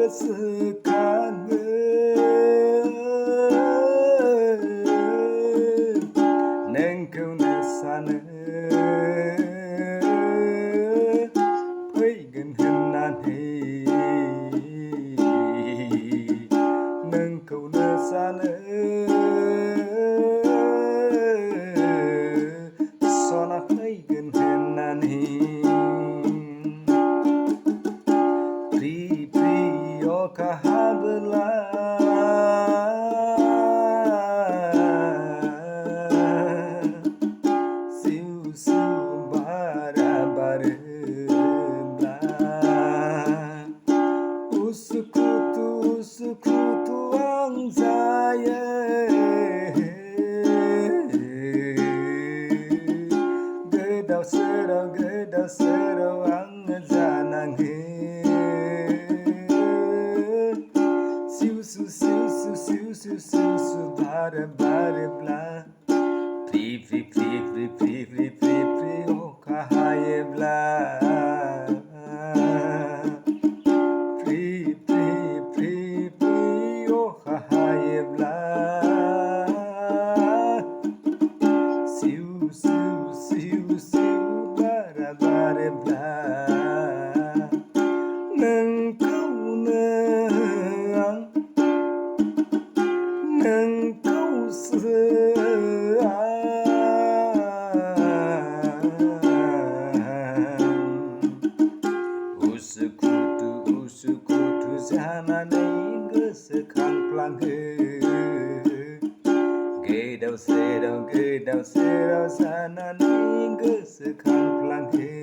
गोसोखाङो नोंखौनो सानो फैगोन होननानै नोंखौनो सानो सना फैगोन होननानै फ्रि फ्रि अखा हाबोला सिउ सिउ बारा बारोब्ला उसुखुथु आं जायो गोदाव सोराव आङो जानाङो सिउ सु बारोब्ला फ्रि अखा हायोब्ला फ्रि अखा हायोब्ला सिउ बारा बारोब्ला नोंखौनो उसुखुथु जानानै गोसोखांफ्लाङो गोदाव सोराव जानानै गोसोखांफ्लाङो